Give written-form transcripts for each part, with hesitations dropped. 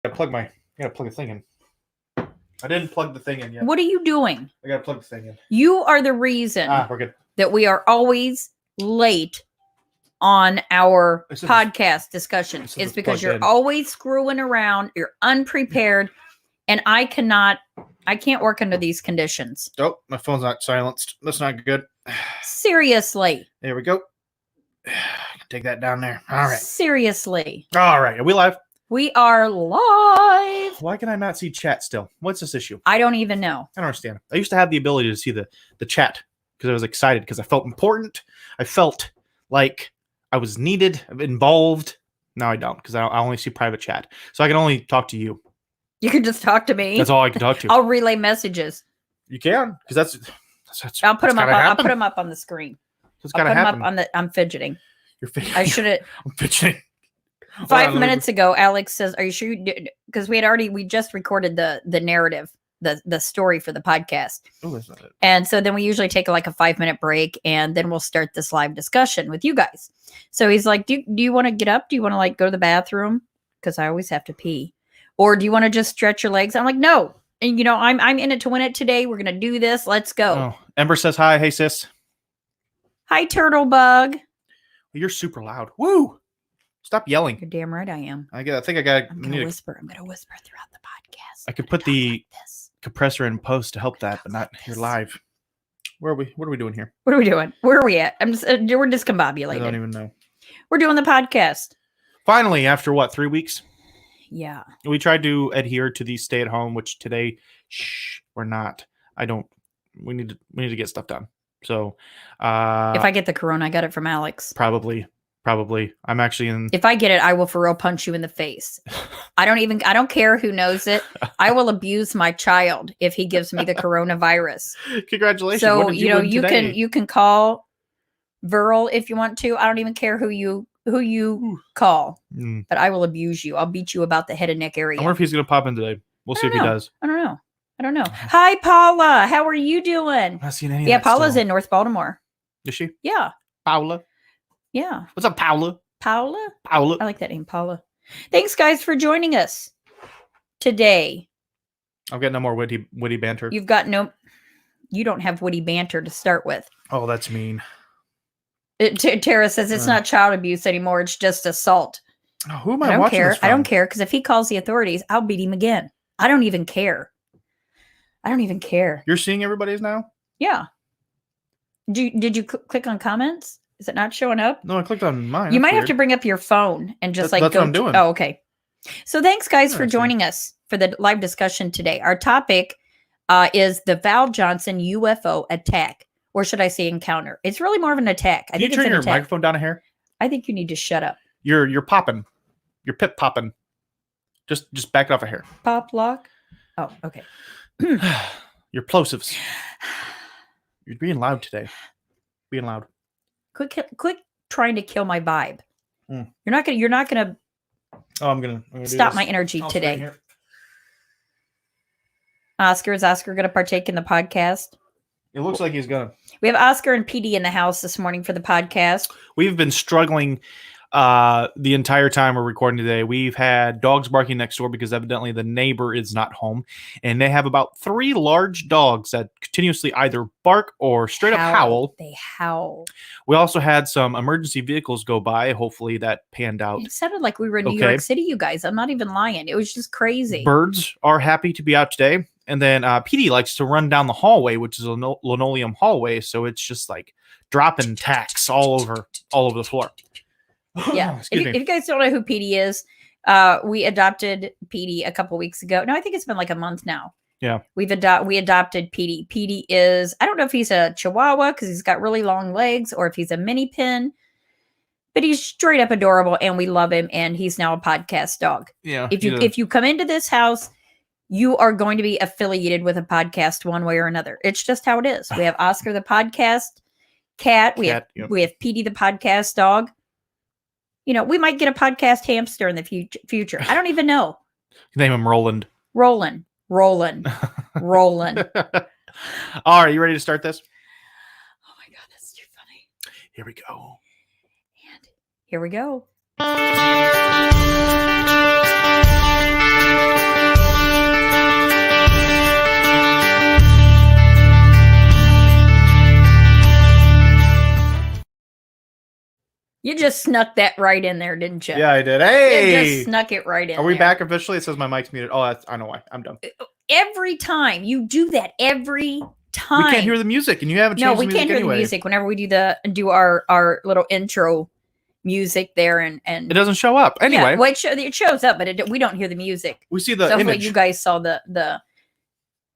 I gotta plug the thing in. I didn't plug the thing in yet. What are you doing? I gotta plug the thing in. You are the reason We're good. that we are always late on our podcast discussions. It's because you're always screwing around. You're unprepared. And I can't work under these conditions. Oh, my phone's not silenced. That's not good. Seriously. There we go. Take that down there. All right. Seriously. All right. Are we live? We are live. Why can I not see chat still? What's this issue? I don't even know. I don't understand. I used to have the ability to see the chat because I was excited because I felt important. I felt like I was needed, involved. Now I don't because I only see private chat. So I can only talk to you. You can just talk to me. That's all I can talk to. I'll relay messages. You can, because that's I'll put them up. I'll put them up on the screen. It's gotta happen. I'm fidgeting. You're fidgeting. I should have. I'm fidgeting. 5 minutes ago, Alex says, "Are you sure you did?" Because we just recorded the narrative, the story for the podcast. Oh, that's not it. And so then we usually take like a 5-minute break, and then we'll start this live discussion with you guys. So he's like, "Do you want to get up? Do you want to like go to the bathroom? Because I always have to pee." Or do you want to just stretch your legs? I'm like, no. And I'm in it to win it today. We're gonna do this. Let's go. Oh, Ember says hi. Hey sis. Hi, Turtle Bug. You're super loud. Woo! Stop yelling. You're damn right I am. I'm gonna whisper. I'm gonna whisper throughout the podcast. I could put the compressor in post to help that, but not here live. Where are we? What are we doing here? What are we doing? Where are we at? We're discombobulated. I don't even know. We're doing the podcast. Finally, after what, 3 weeks? Yeah. We tried to adhere to the stay at home, which today, we're not. We need to get stuff done. So, if I get the corona, I got it from Alex. Probably. I'm actually in. If I get it, I will for real punch you in the face. I don't care who knows it. I will abuse my child if he gives me the coronavirus. Congratulations. So, you can call Viral if you want to. I don't even care who you call, but I will abuse you. I'll beat you about the head and neck area. I wonder if he's going to pop in today. We'll see if he does. I don't know. Hi, Paula. How are you doing? I'm not seeing any. Yeah, Paula's in North Baltimore. Is she? Yeah. Paula. Yeah. What's up, Paula? Paula. I like that name, Paula. Thanks, guys, for joining us today. I've got no more witty banter. You don't have witty banter to start with. Oh, that's mean. Tara says it's not child abuse anymore. It's just assault. Oh, who am I watching this from? I don't care because if he calls the authorities, I'll beat him again. I don't even care. You're seeing everybody's now? Yeah. Did you click on comments? Is it not showing up? No, I clicked on mine. You might have to bring up your phone and just that's what I'm doing. Oh, okay. So thanks, guys, for joining us for the live discussion today. Our topic is the Val Johnson UFO attack. Or should I say encounter? It's really more of an attack. Can you turn your microphone down a hair? I think you need to shut up. You're popping. You're pip popping. Just back it off a hair. Pop lock? Oh, okay. Your plosives. You're being loud today. Being loud. Quit trying to kill my vibe. You're not gonna Oh, I'm gonna stop my energy today. Is Oscar gonna partake in the podcast? It looks like he's gonna. We have Oscar and PD in the house this morning for the podcast. We've been struggling the entire time we're recording today. We've had dogs barking next door because evidently the neighbor is not home. And they have about 3 large dogs that continuously either bark or straight up howl. They howl. We also had some emergency vehicles go by. Hopefully that panned out. It sounded like we were in New York City, you guys. I'm not even lying. It was just crazy. Birds are happy to be out today. And then PD likes to run down the hallway, which is a linoleum hallway. So it's just like dropping tacks all over the floor. Yeah. If you guys don't know who PD is, we adopted PD a couple weeks ago. No, I think it's been like a month now. Yeah. We adopted PD. PD is, I don't know if he's a Chihuahua because he's got really long legs or if he's a mini pin, but he's straight up adorable and we love him. And he's now a podcast dog. Yeah. If you come into this house, you are going to be affiliated with a podcast one way or another. It's just how it is. We have Oscar the podcast cat. We have PD the podcast dog. We might get a podcast hamster in the future. I don't even know. Name him Roland. Roland. All right, you ready to start this? Oh my God, that's too funny. Here we go. And here we go. just snuck that right in there, didn't you? Yeah, I did. You Hey, just snuck it right in. are we there. back officially? It says my mic's muted. Oh, I know why. I'm done. Every time you do that, every time We can't hear the music, and you haven't changed no, the we music can't hear anyway. the music whenever we do our little intro music there, and It doesn't show up anyway. Yeah, well, it shows up, but we don't hear the music. We see the So image. you guys saw the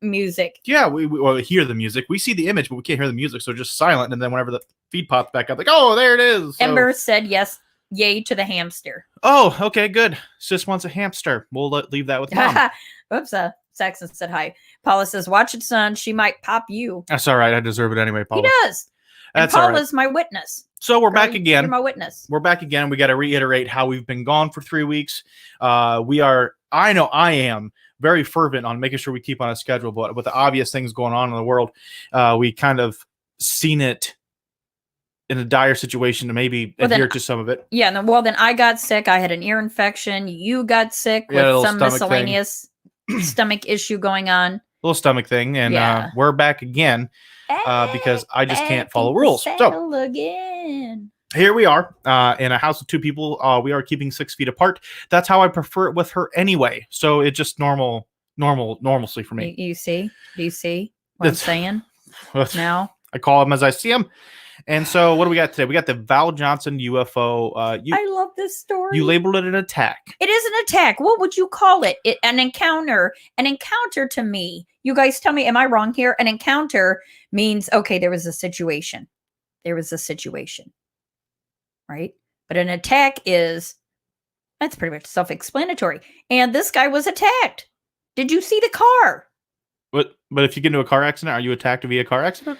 music. Yeah, we hear the music. We see the image, but we can't hear the music, so it's just silent. And then whenever the feed pops back up, like, oh, there it is. So, Ember said yes, yay to the hamster. oh, okay, good. Sis wants a hamster. We'll leave that with Mom. Oops, Saxon said hi. Paula says, watch it, son. She might pop you. That's all right. I deserve it anyway, Paula. He does. And That's all right. Paula's my witness. So we're back Girl, again. You're my witness. We're back again. We got to reiterate how we've been gone for 3 weeks. I know I am very fervent on making sure we keep on a schedule, but with the obvious things going on in the world, we kind of seen it in a dire situation to maybe adhere to some of it. Yeah, then I got sick. I had an ear infection. You got sick with some miscellaneous stomach issue going on. Little stomach thing, and we're back again because I just can't follow rules. So again. Here we are in a house of 2 people. We are keeping 6 feet apart. That's how I prefer it with her anyway. So it's just normalcy for me. You see? Do you see what I'm saying? Now I call them as I see them. And so what do we got today? We got the Val Johnson UFO. I love this story. You labeled it an attack. It is an attack. What would you call it? An encounter. An encounter to me. You guys tell me, am I wrong here? An encounter means, okay, there was a situation. Right? But an attack that's pretty much self-explanatory. And this guy was attacked. Did you see the car? But if you get into a car accident, are you attacked via car accident?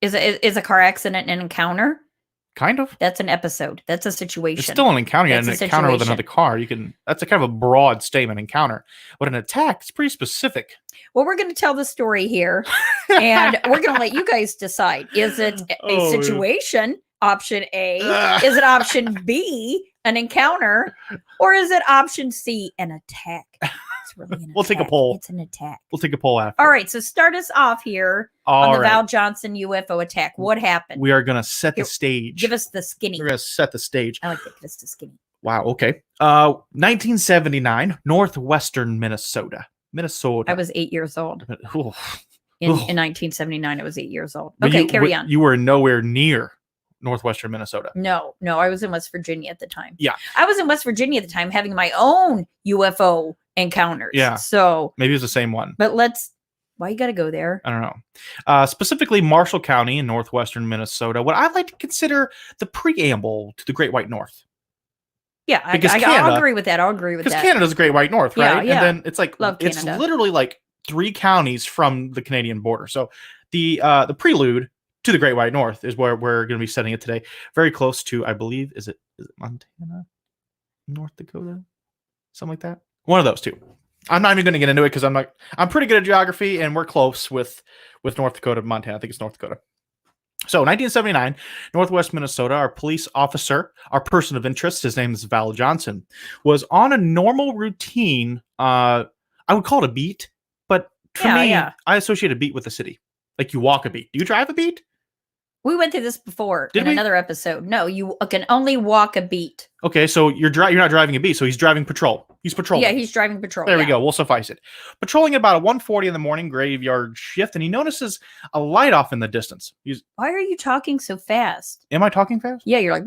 Is a car accident an encounter? Kind of. That's an episode. That's a situation. It's still an encounter. An encounter with another car. That's a kind of a broad statement, encounter. But an attack is pretty specific. Well, we're going to tell the story here, and we're going to let you guys decide. Is it a situation, option A? Is it option B, an encounter? Or is it option C, an attack? It's really an We'll attack. take a poll. It's an attack. We'll take a poll after. All right, so start us off here on the Val Johnson UFO attack. What happened? We are going to set the stage. Give us the skinny. We're going to set the stage. I like that. Give us the skinny. Wow, okay. 1979, northwestern Minnesota. I was 8 years old. Ooh. In 1979, I was 8 years old. Okay, carry on. You were nowhere near northwestern Minnesota. No, I was in West Virginia at the time. Yeah. I was in West Virginia at the time having my own UFO encounters. Yeah. So maybe it was the same one. But why you got to go there? I don't know. Specifically Marshall County in northwestern Minnesota, what I like to consider the preamble to the Great White North. Yeah, I'll agree with that. Because Canada's the Great White North, right? Yeah. And then it's like, it's literally like 3 counties from the Canadian border. So the prelude to the Great White North is where we're going to be setting it today. Very close to, I believe, is it Montana? North Dakota? Something like that? One of those 2. I'm not even going to get into it because I'm pretty good at geography, and we're close with North Dakota, Montana. I think it's North Dakota. So 1979, Northwest Minnesota, our police officer, our person of interest, his name is Val Johnson, was on a normal routine. I would call it a beat, but for me, I associate a beat with the city. Like you walk a beat. Do you drive a beat? We went through this before in another episode. No, you can only walk a beat. Okay, so you're not driving a beat, so he's driving patrol. He's patrolling. Yeah, he's driving patrol. There we go. We'll suffice it. Patrolling at about 1:40 in the morning, graveyard shift, and he notices a light off in the distance. Why are you talking so fast? Am I talking fast? Yeah, you're like.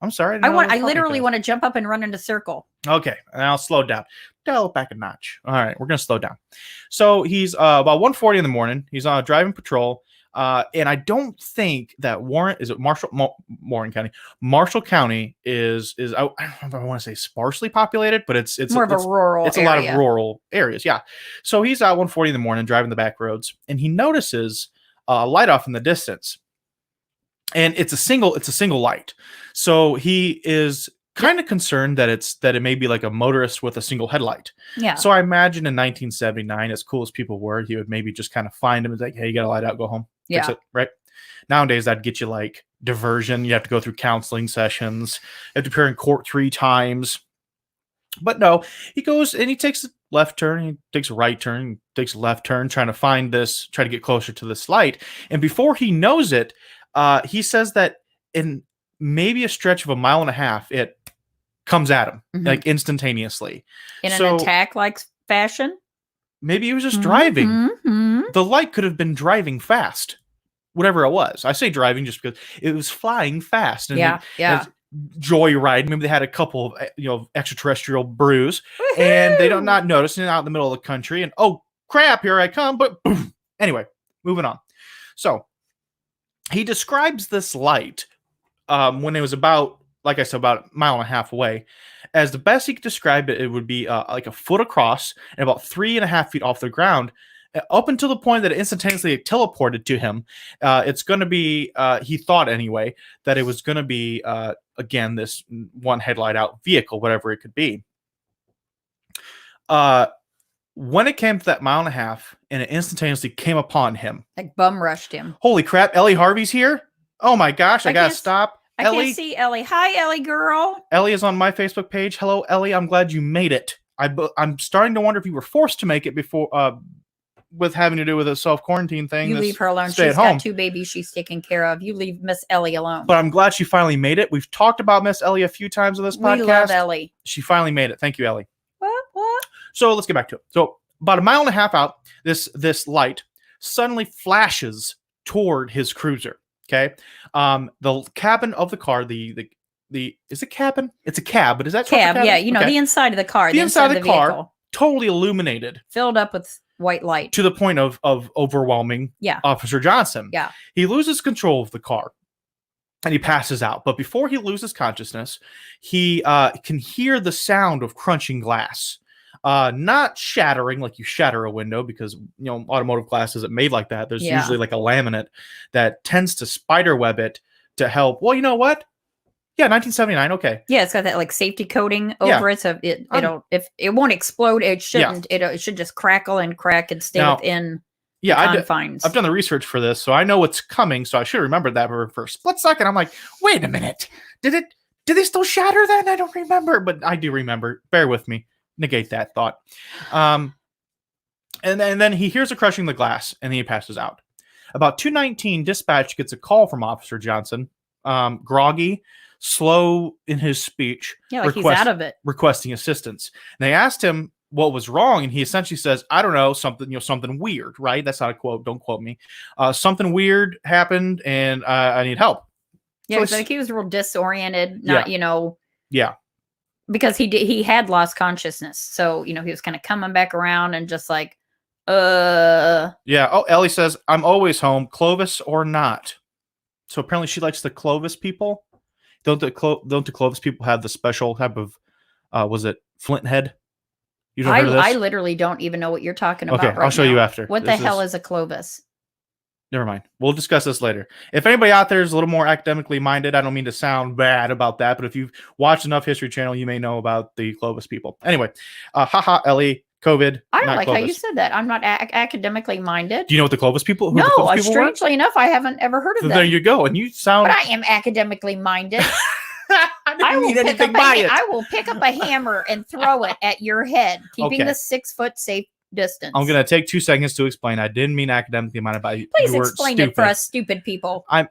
I'm sorry. I literally want to jump up and run in a circle. Okay, and I'll slow down. Dial it back a notch. All right, we're gonna slow down. So he's about 1:40 in the morning. He's driving patrol. And I don't think that Warren County. Marshall County is I don't know if I want to say sparsely populated, but it's more of a rural. It's a lot of rural areas. Yeah. So he's out 1:40 in the morning driving the back roads, and he notices a light off in the distance, and it's a single light. So he is kind of concerned that it may be like a motorist with a single headlight. Yeah. So I imagine in 1979, as cool as people were, he would maybe just kind of find him and like, hey, you got a light out, go home. Yeah. Fix it, right? Nowadays, that'd get you like diversion. You have to go through counseling sessions. You have to appear in court 3 times. But no, he goes and he takes a left turn, he takes a right turn, he takes a left turn, try to get closer to this light. And before he knows it, He says that in maybe a stretch of 1.5 miles, it comes at him like instantaneously. In an attack-like fashion? Maybe he was just driving. Mm-hmm. The light could have been driving fast, whatever it was. I say driving just because it was flying fast. And joyride. Maybe they had a couple of, extraterrestrial brews, and they don't not notice it out in the middle of the country. And oh crap, here I come! But boom. Anyway, moving on. So he describes this light when it was about, like I said, about 1.5 miles away, as the best he could describe it. It would be like a foot across and about 3.5 feet off the ground, up until the point that it instantaneously teleported to him. It's going to be, he thought anyway, that it was going to be, again, this one headlight out vehicle, whatever it could be. When it came to that 1.5 miles, and it instantaneously came upon him. Like bum rushed him. Holy crap, Ellie Harvey's here? Oh my gosh, I gotta stop. I can't see Ellie. Hi, Ellie girl. Ellie is on my Facebook page. Hello, Ellie. I'm glad you made it. I'm starting to wonder if you were forced to make it before, with having to do with a self-quarantine thing. You leave her alone. She's got 2 babies she's taking care of. You leave Miss Ellie alone. But I'm glad she finally made it. We've talked about Miss Ellie a few times on this podcast. We love Ellie. She finally made it. Thank you, Ellie. What? So let's get back to it. So about 1.5 miles out, this light suddenly flashes toward his cruiser. Okay. The cabin of the car, the is it cabin? It's a cab, but is that cab? Yeah, the inside of the car. The inside of the car, vehicle. Totally illuminated. Filled up with white light. To the point of overwhelming Officer Johnson. Yeah. He loses control of the car and he passes out. But before he loses consciousness, he can hear the sound of crunching glass. Not shattering like you shatter a window, because automotive glass isn't made like that. There's usually like a laminate that tends to spiderweb it to help. Well, you know what? Yeah, 1979. Okay. Yeah, it's got that like safety coating over it, so if it won't explode, it shouldn't. It should just crackle and crack and stay within the confines. I've done the research for this, so I know what's coming. So I should have remembered that for a split second. I'm like, wait a minute, did they still shatter then? I don't remember, but I do remember. Bear with me. Negate that thought. And then he hears a crushing the glass, and then he passes out. About 2:19, dispatch gets a call from Officer Johnson, groggy, slow in his speech. Yeah, like he's out of it. Requesting assistance. And they asked him what was wrong, and he essentially says, I don't know, something weird, right? That's not a quote. Don't quote me. Something weird happened, and I need help. Yeah, so he was real disoriented, not, Yeah. Because he had lost consciousness. So, he was kind of coming back around and just like, Yeah. Oh, Ellie says, I'm always home, Clovis or not. So apparently she likes the Clovis people. Don't the Clovis people have the special type of, was it Flint head? You don't heard of this? I literally don't even know what you're talking about. Okay, I'll show you after. What the hell is a Clovis? Never mind. We'll discuss this later. If anybody out there is a little more academically minded, I don't mean to sound bad about that, but if you've watched enough History Channel, you may know about the Clovis people. Anyway, haha, Ellie, COVID. I don't like Clovis. How you said that. I'm not academically minded. Do you know what the Clovis people? No, strangely enough, I haven't ever heard of them. There you go. And you sound. But I am academically minded. I didn't mean anything by it. I will pick up a hammer and throw it at your head, keeping the 6-foot safe distance. I'm going to take 2 seconds to explain. I didn't mean academically minded by you. Please explain it for us stupid people. I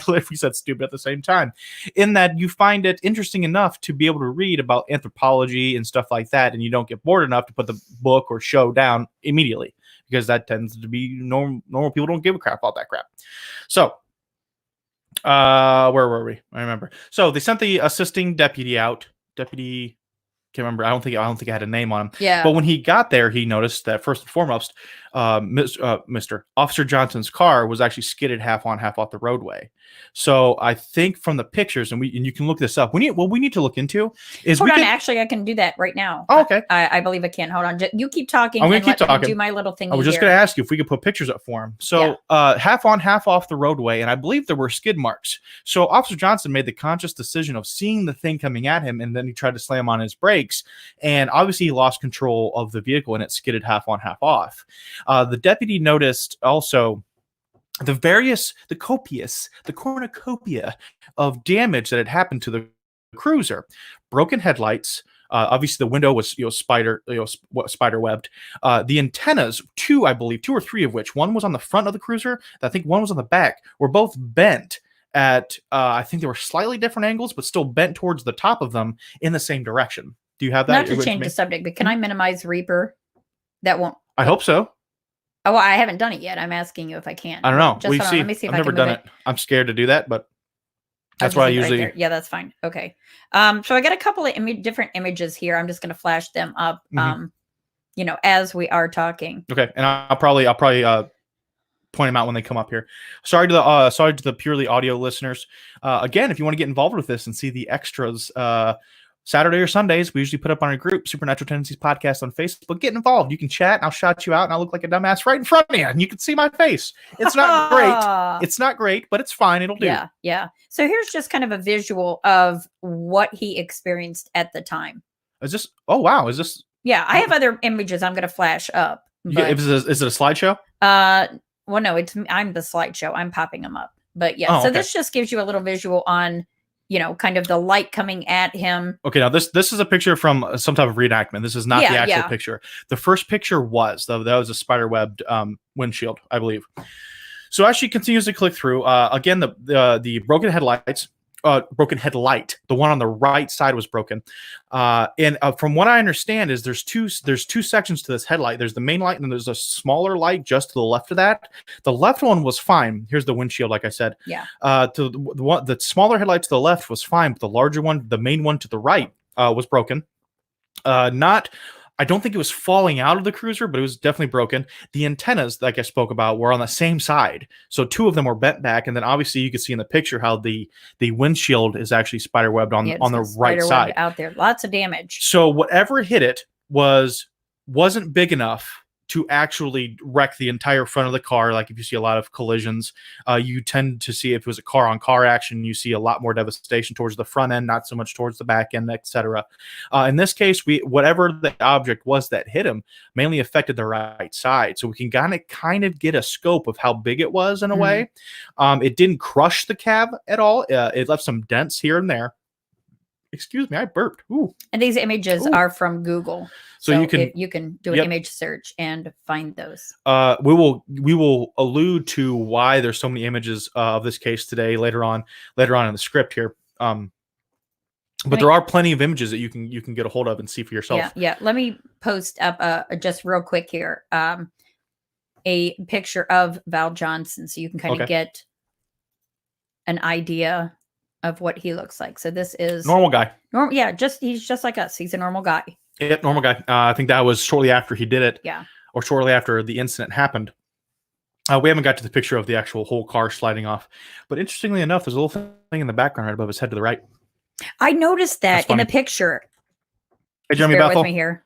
literally said stupid at the same time. In that you find it interesting enough to be able to read about anthropology and stuff like that, and you don't get bored enough to put the book or show down immediately, because that tends to be normal people don't give a crap about that crap. So, where were we? I remember. So they sent the assisting deputy out. Deputy. Can't remember. I don't think I had a name on him. Yeah. But when he got there, he noticed that first and foremost, Mr. Officer Johnson's car was actually skidded half on, half off the roadway. So I think from the pictures, and you can look this up. We need to look into is. Hold on, actually, I can do that right now. Oh, okay. I believe I can. Hold on. You keep talking. I'm going to keep talking. Do my little thing. I was just going to ask you if we could put pictures up for him. So half on, half off the roadway, and I believe there were skid marks. So Officer Johnson made the conscious decision of seeing the thing coming at him, and then he tried to slam on his brakes, and obviously he lost control of the vehicle, and it skidded half on, half off. The deputy noticed also the cornucopia of damage that had happened to the cruiser. broken headlights. Obviously, the window was spider webbed. The antennas, two or three of which, one was on the front of the cruiser, I think one was on the back, were both bent at I think they were slightly different angles, but still bent towards the top of them in the same direction. Do you have that? Not to change the subject, but can I minimize Reaper? That won't. I hope so. Oh, well, I haven't done it yet. I'm asking you if I can. I don't know. Just hold on. Let me see if I've never done it. I'm scared to do that, but that's what I usually. Right, yeah, that's fine. Okay. So I got a couple of different images here. I'm just going to flash them up. As we are talking. Okay, and I'll probably point them out when they come up here. Sorry to the purely audio listeners. Again, if you want to get involved with this and see the extras, Saturday or Sundays, we usually put up on our group, Supernatural Tendencies Podcast on Facebook. Get involved. You can chat, and I'll shout you out, and I'll look like a dumbass right in front of you, and you can see my face. It's not great. It's not great, but it's fine. It'll do. Yeah. So here's just kind of a visual of what he experienced at the time. Is this? Oh, wow. Is this? Yeah, I have other images I'm going to flash up. But, is it a slideshow? Well, no, I'm the slideshow. I'm popping them up. But yeah, so this just gives you a little visual on, kind of the light coming at him. Okay, now this is a picture from some type of reenactment. This is not the actual picture. The first picture was a spider webbed windshield, I believe. So as she continues to click through, again, the broken headlights. Broken headlight. The one on the right side was broken, and from what I understand, is there's two sections to this headlight. There's the main light, and then there's a smaller light just to the left of that. The left one was fine. Here's the windshield, like I said. Yeah. To the smaller headlight to the left was fine, but the larger one, the main one to the right, was broken. I don't think it was falling out of the cruiser, but it was definitely broken. The antennas, like I spoke about, were on the same side. So two of them were bent back. And then obviously you can see in the picture how the windshield is actually spider webbed on the right side. Out there. Lots of damage. So whatever hit it wasn't big enough to actually wreck the entire front of the car. Like if you see a lot of collisions, you tend to see, if it was a car on car action, you see a lot more devastation towards the front end, not so much towards the back end, etc. In this case, whatever the object was that hit him mainly affected the right side. So we can kind of get a scope of how big it was in a way. It didn't crush the cab at all. It left some dents here and there. Excuse me, I burped. Ooh. And these images are from Google. So you can do an image search and find those. We will allude to why there's so many images of this case today later on in the script here. But there are plenty of images that you can get a hold of and see for yourself. Yeah. Let me post up just real quick here a picture of Val Johnson, so you can kind of get an idea of what he looks like. So this is normal guy. He's just like us. He's a normal guy. Yep, normal guy. I think that was shortly after he did it. Yeah. Or shortly after the incident happened. We haven't got to the picture of the actual whole car sliding off. But interestingly enough, there's a little thing in the background right above his head to the right. I noticed that in the picture. Hey, Jeremy Bethel. With me here.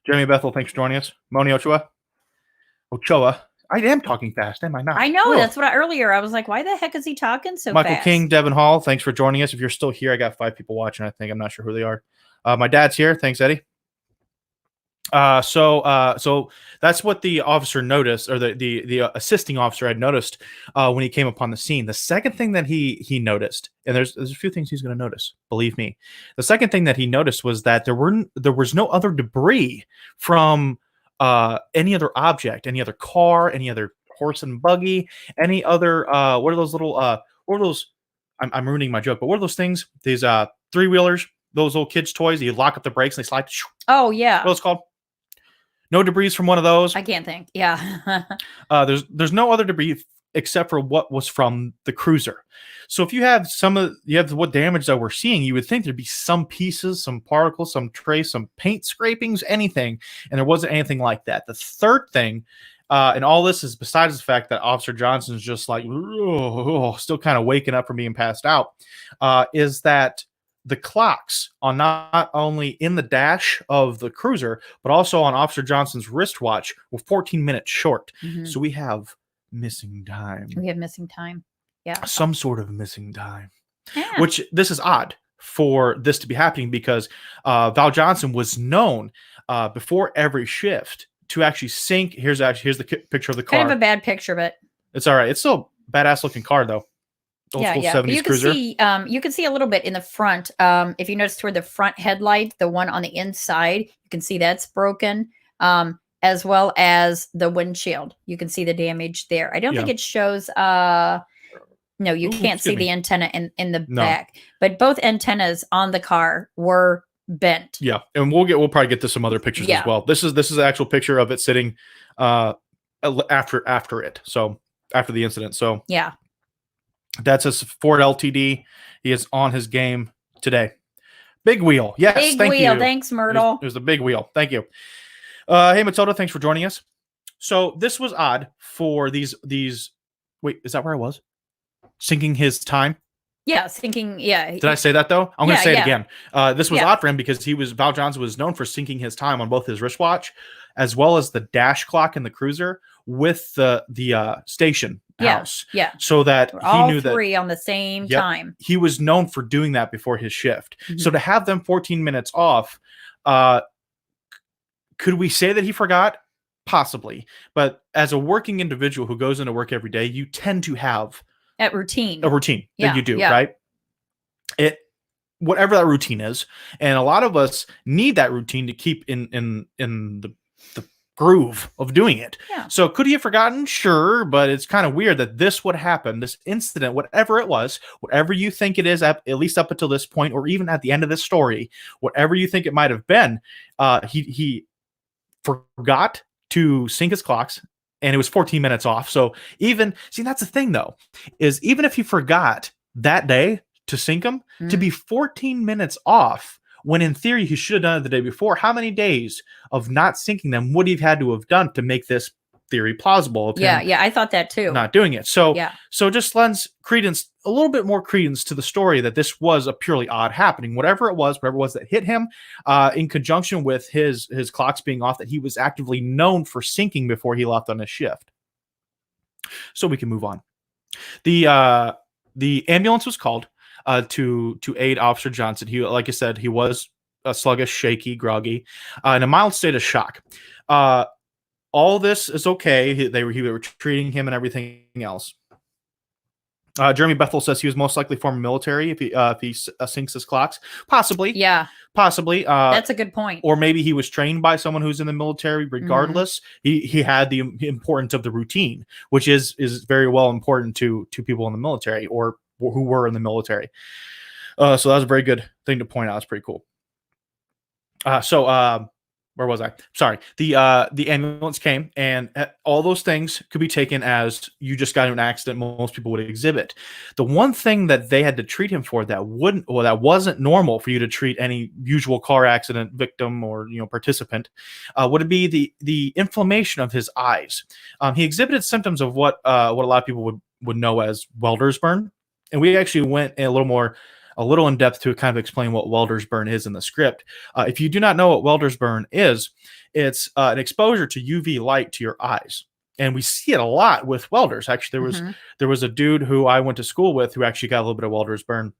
Jeremy Bethel, thanks for joining us. Moni Ochoa. I am talking fast, am I not? I know. That's what earlier I was like, why the heck is he talking so Michael fast? King, Devin Hall, thanks for joining us. If you're still here, I got 5 people watching, I think. I'm not sure who they are. My dad's here. Thanks, Eddie. So that's what the officer noticed, or the assisting officer had noticed when he came upon the scene. The second thing that he noticed, and there's a few things he's going to notice, believe me. The second thing that he noticed was that there was no other debris from any other object, any other car, any other horse and buggy, any other what are those little I'm ruining my joke, but what are those things? These 3-wheelers, those little kids' toys. You lock up the brakes and they slide. Oh yeah. What are those called? No debris from one of those. I can't think. Yeah. There's no other debris except for what was from the cruiser. So if you have what damage that we're seeing, you would think there'd be some pieces, some particles, some trace, some paint scrapings, anything, and there wasn't anything like that. The third thing, and all this is besides the fact that Officer Johnson's just like still kind of waking up from being passed out, is that the clocks on not only in the dash of the cruiser, but also on Officer Johnson's wristwatch were 14 minutes short. Mm-hmm. So we have missing time. Yeah. Some sort of missing time. Yeah. Which this is odd for this to be happening because Val Johnson was known before every shift to actually sync. Here's the picture of the car. Kind of a bad picture, but it's all right. It's still a badass looking car though. Old school But 70s cruiser. You can see a little bit in the front. If you notice toward the front headlight, the one on the inside, you can see that's broken. As well as the windshield. You can see the damage there. I don't think it shows no, you can't see the antenna in the back. But both antennas on the car were bent. Yeah. And we'll probably get to some other pictures as well. This is an actual picture of it sitting after it. So after the incident. So yeah. That's a Ford LTD. He is on his game today. Big wheel. Yes. Big wheel. Thanks, Myrtle. It was the big wheel. Thank you. Hey, Matilda, thanks for joining us. So this was odd for these. Wait, is that where I was? Sinking his time? Yeah, sinking. Yeah. Did I say that though? I'm going to say it again. This was odd for him because Val Johnson was known for sinking his time on both his wristwatch as well as the dash clock in the cruiser with the station house. Yeah. So that all he knew three on the same time. He was known for doing that before his shift. Mm-hmm. So to have them 14 minutes off, could we say that he forgot? Possibly. But as a working individual who goes into work every day, you tend to have a routine that you do, right? Whatever that routine is. And a lot of us need that routine to keep in the groove of doing it. Yeah. So could he have forgotten? Sure, but it's kind of weird that this would happen, this incident, whatever it was, whatever you think it is, at least up until this point, or even at the end of this story, whatever you think it might have been, he forgot to sync his clocks, and it was 14 minutes off. So that's the thing though, is even if he forgot that day to sync them, to be 14 minutes off, when in theory he should have done it the day before, how many days of not syncing them would he have had to have done to make this theory plausible of him I thought that too. not doing it. So just lends a little bit more credence to the story that this was a purely odd happening. Whatever it was that hit him, in conjunction with his clocks being off, that he was actively known for syncing before he left on his shift. So we can move on. The ambulance was called to aid Officer Johnson. He, like I said, he was sluggish, shaky, groggy, in a mild state of shock. All this is okay. They were treating him and everything else. Jeremy Bethel says he was most likely former military if he syncs his clocks. Possibly. Yeah. Possibly. That's a good point. Or maybe he was trained by someone who's in the military. Regardless, he had the importance of the routine, which is very well important to people in the military or who were in the military. So that was a very good thing to point out. It's pretty cool. Where was I? Sorry. The ambulance came, and all those things could be taken as you just got into an accident. Most people would exhibit. The one thing that they had to treat him for that wasn't normal for you to treat any usual car accident victim or participant would be the inflammation of his eyes. He exhibited symptoms of what a lot of people would know as welder's burn, and we actually went a little in depth to kind of explain what welder's burn is in the script. If you do not know what welder's burn is, it's an exposure to UV light to your eyes. And we see it a lot with welders. Actually, there was a dude who I went to school with who actually got a little bit of welder's burn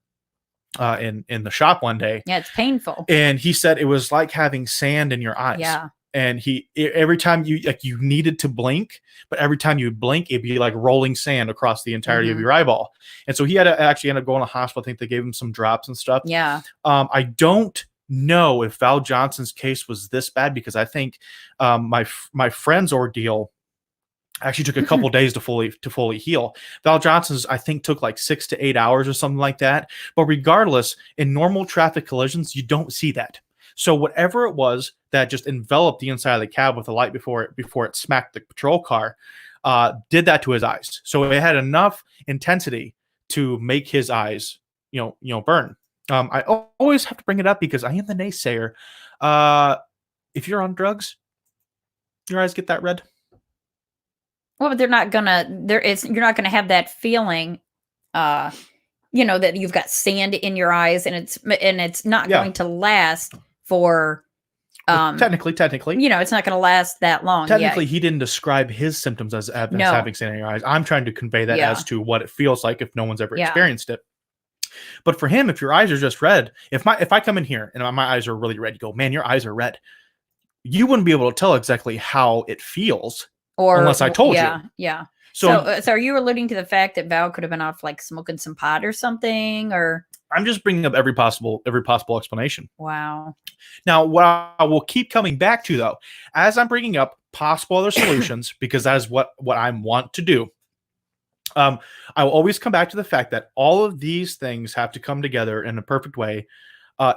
in the shop one day. Yeah, it's painful. And he said it was like having sand in your eyes. Yeah. And every time you needed to blink, but every time you blink, it'd be like rolling sand across the entirety of your eyeball. And so he had to actually end up going to the hospital. I think they gave him some drops and stuff. Yeah. I don't know if Val Johnson's case was this bad, because I think my friend's ordeal actually took a couple days to fully heal. Val Johnson's, I think, took like 6 to 8 hours or something like that. But regardless, in normal traffic collisions, you don't see that. So whatever it was that just enveloped the inside of the cab with the light before it smacked the patrol car, did that to his eyes. So it had enough intensity to make his eyes, burn. I always have to bring it up because I am the naysayer. If you're on drugs, your eyes get that red. Well, but you're not gonna have that feeling, that you've got sand in your eyes, and it's not going to last for. Technically, it's not going to last that long. Technically, he didn't describe his symptoms as having sand in your eyes. I'm trying to convey that as to what it feels like if no one's ever experienced it. But for him, if your eyes are just red, if I come in here and my eyes are really red, you go, man, your eyes are red. You wouldn't be able to tell exactly how it feels unless I told you. Yeah. So are you alluding to the fact that Val could have been off like smoking some pot or something? Or I'm just bringing up every possible explanation. wow. Now, what I will keep coming back to, though, as I'm bringing up possible other solutions, because that is what I want to do. I will always come back to the fact that all of these things have to come together in a perfect way.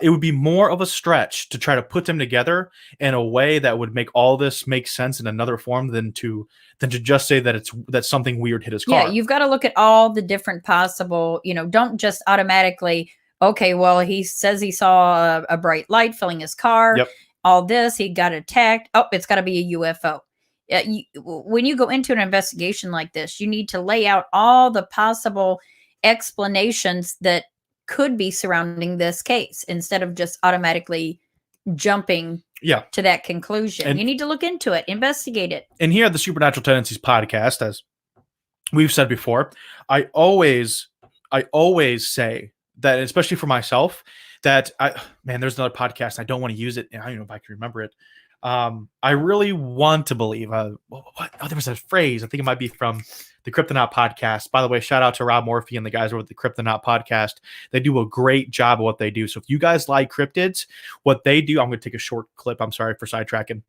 It would be more of a stretch to try to put them together in a way that would make all this make sense in another form than to just say that something weird hit his car. Yeah, you've got to look at all the different possible, don't just automatically, okay, well, he says he saw a bright light filling his car. Yep. All this, he got attacked. Oh, it's got to be a UFO. When you go into an investigation like this, you need to lay out all the possible explanations that could be surrounding this case instead of just automatically jumping to that conclusion. And you need to look into it, investigate it. And here at the Supernatural Tendencies Podcast, as we've said before, I always say that, especially for myself, that there's another podcast. I don't want to use it. And I don't know if I can remember it. I really want to believe there was a phrase. I think it might be from the Kryptonaut podcast. By the way, shout out to Rob Morphy and the guys over at the Kryptonaut podcast. They do a great job of what they do. So if you guys like cryptids, what they do, I'm going to take a short clip. I'm sorry for sidetracking.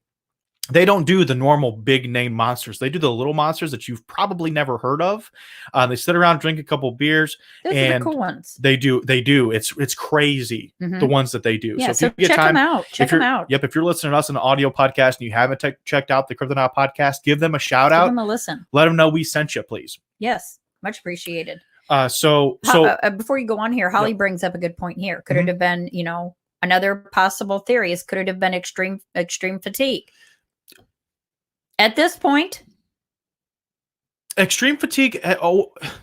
They don't do the normal big name monsters. They do the little monsters that you've probably never heard of. They sit around, drink a couple beers. Those and are the cool ones. They do. It's crazy, the ones that they do. Yeah, so if you get check time, them out. Check them out. Yep. If you're listening to us on an audio podcast and you haven't checked out the Kryptonaut podcast, give them a shout out. Give them a listen. Let them know we sent you, please. Yes. Much appreciated. So before you go on here, Holly brings up a good point here. Could it have been, another possible theory is could it have been extreme fatigue? At this point, extreme fatigue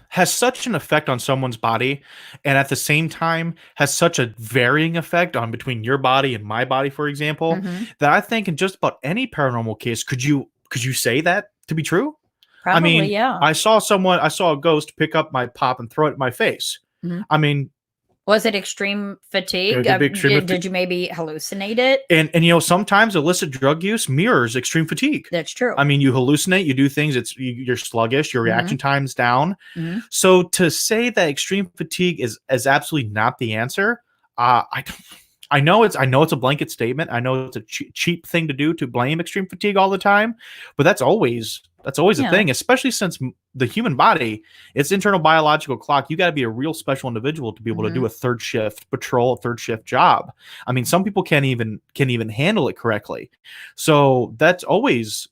has such an effect on someone's body, and at the same time has such a varying effect on between your body and my body, for example, that I think in just about any paranormal case, could you say that to be true? Probably, yeah. I saw a ghost pick up my pop and throw it in my face. I mean, was it extreme fatigue? Did you maybe hallucinate it? And sometimes illicit drug use mirrors extreme fatigue. That's true. I mean, you hallucinate, you do things, you're sluggish, your reaction time's down. So to say that extreme fatigue is absolutely not the answer, I know it's a blanket statement. I know it's a cheap thing to do to blame extreme fatigue all the time, but that's always a thing, especially since the human body, its internal biological clock, you got to be a real special individual to be able to do a third shift patrol, a third shift job. I mean, some people can't even handle it correctly. So that's always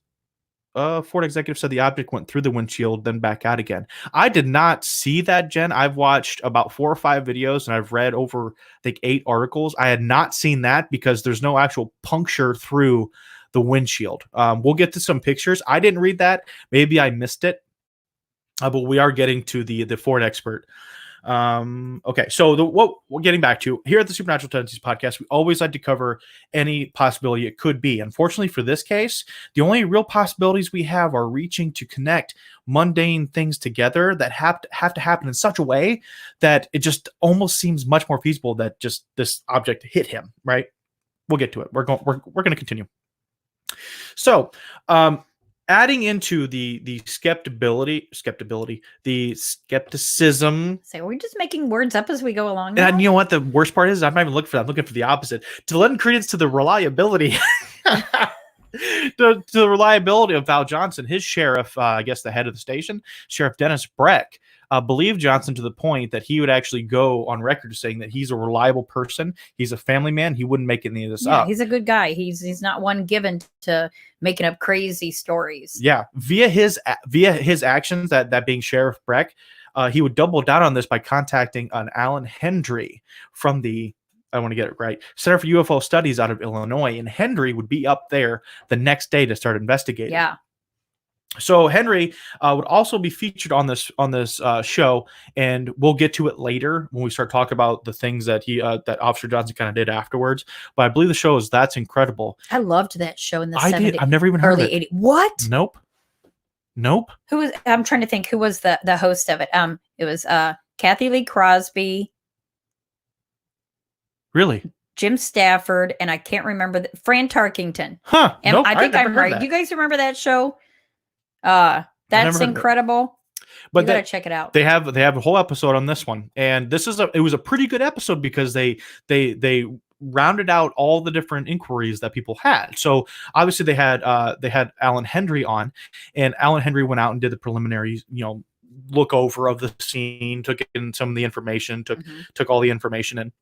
Ford executive said the object went through the windshield, then back out again. I did not see that, Jen. I've watched about 4 or 5 videos and I've read over, I think, 8 articles. I had not seen that because there's no actual puncture through the windshield. We'll get to some pictures. I didn't read that. Maybe I missed it. But we are getting to the Ford expert. Okay, so what we're getting back to here at the Supernatural Tendencies Podcast, we always like to cover any possibility it could be. Unfortunately, for this case, the only real possibilities we have are reaching to connect mundane things together that have to happen in such a way that it just almost seems much more feasible that just this object hit him. Right? We'll get to it. We're going to continue. So, adding into the skepticism. So we're just making words up as we go along now? And you know what the worst part is? I'm not even looking for that. I'm looking for the opposite. To lend credence to the reliability, to the reliability of Val Johnson, his sheriff, I guess the head of the station, Sheriff Dennis Breck, believed Johnson to the point that he would actually go on record saying that he's a reliable person. He's a family man. He wouldn't make any of this up. He's a good guy. He's not one given to making up crazy stories. Yeah, via his actions, that being Sheriff Breck, he would double down on this by contacting an Alan Hendry from I want to get it right, Center for UFO Studies out of Illinois, and Hendry would be up there the next day to start investigating. Yeah. So Henry would also be featured on this show, and we'll get to it later when we start talking about the things that that Officer Johnson kind of did afterwards. But I believe the show is That's Incredible. I loved that show in the 70s. I've never even heard of it. 80s. What? Nope. Who was? I'm trying to think. Who was the host of it? It was Kathy Lee Crosby. Really? Jim Stafford, and I can't remember Fran Tarkington. Huh? And nope, I think I'm right. That. Do you guys remember that show? That's incredible. But you gotta check it out. They have a whole episode on this one, and it was a pretty good episode because they rounded out all the different inquiries that people had. So obviously they had Alan Hendry on, and Alan Hendry went out and did the preliminary, look over of the scene, took in some of the information, took all the information, and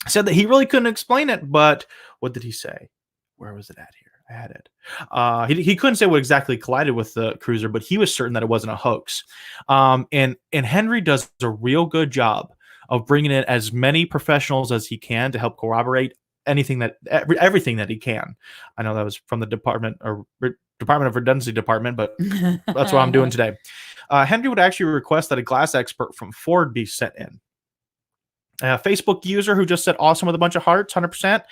said that he really couldn't explain it. But what did he say? Where was it at here? I had it. He couldn't say what exactly collided with the cruiser, but he was certain that it wasn't a hoax. And Henry does a real good job of bringing in as many professionals as he can to help corroborate everything that he can. I know that was from the Department of Redundancy Department, but that's what I'm doing today. Henry would actually request that a glass expert from Ford be sent in. A Facebook user who just said awesome with a bunch of hearts, 100%.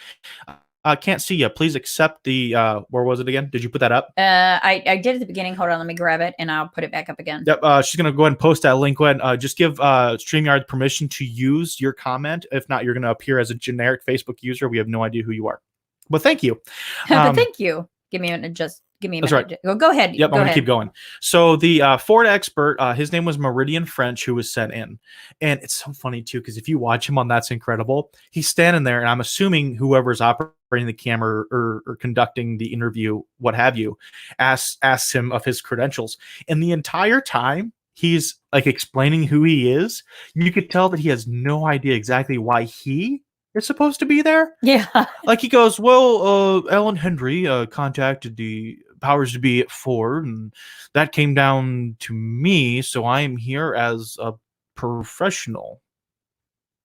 Can't see you. Please accept the, where was it again? Did you put that up? I did at the beginning. Hold on. Let me grab it and I'll put it back up again. Yep. She's going to go ahead and post that link. Go ahead. Just give StreamYard permission to use your comment. If not, you're going to appear as a generic Facebook user. We have no idea who you are. But thank you. But thank you. Give me a minute. That's right. Go ahead. Yep, I'm going to keep going. So the Ford expert, his name was Meridian French, who was sent in. And it's so funny, too, because if you watch him on That's Incredible, he's standing there, and I'm assuming whoever's operating the camera or conducting the interview, what have you, asks him of his credentials. And the entire time, he's like explaining who he is. You could tell that he has no idea exactly why he is supposed to be there. Yeah. Like he goes, well, Alan Hendry contacted the powers to be at Ford, and that came down to me, so I'm here as a professional.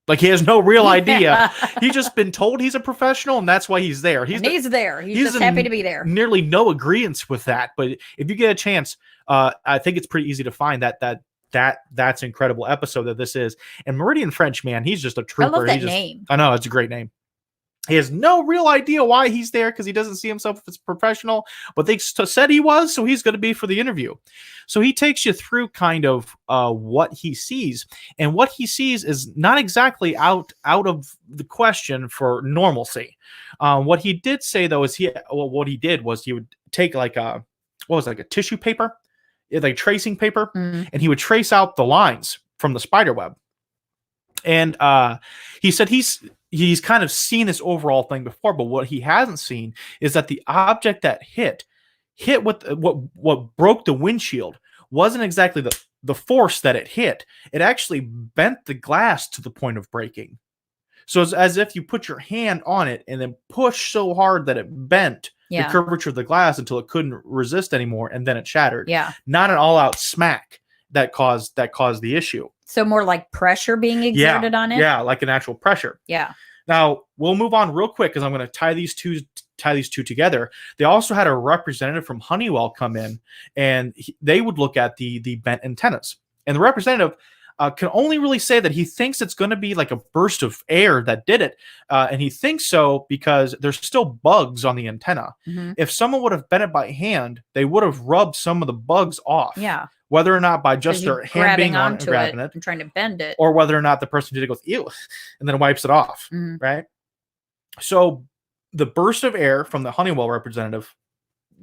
Like he has no real idea. He's just been told he's a professional, and that's why he's there. He's there. He's just happy to be there. Nearly no agreement with that. But if you get a chance, I think it's pretty easy to find that's incredible episode that this is. And Meridian French, man, he's just a trooper. I love that name. I know, it's a great name. He has no real idea why he's there because he doesn't see himself as professional, but they said he was, so he's going to be for the interview. So he takes you through kind of what he sees, and what he sees is not exactly out of the question for normalcy. What he did say though is what he did was he would take like a tissue paper, like tracing paper, and he would trace out the lines from the spider web. And he said he's kind of seen this overall thing before, but what he hasn't seen is that the object that hit with what broke the windshield wasn't exactly the force that it hit. It actually bent the glass to the point of breaking. So it's as if you put your hand on it and then push so hard that it bent the curvature of the glass until it couldn't resist anymore, and then it shattered. Yeah. Not an all-out smack that caused the issue. So more like pressure being exerted on it? Yeah, like an actual pressure. Yeah. Now, we'll move on real quick because I'm going to tie these two together. They also had a representative from Honeywell come in, and they would look at the bent antennas. And the representative can only really say that he thinks it's going to be like a burst of air that did it. And he thinks so because there's still bugs on the antenna. Mm-hmm. If someone would have bent it by hand, they would have rubbed some of the bugs off. Yeah. Whether or not by just their hand being on and grabbing it and trying to bend it, or whether or not the person did it goes ew and then wipes it off, right? So the burst of air from the Honeywell representative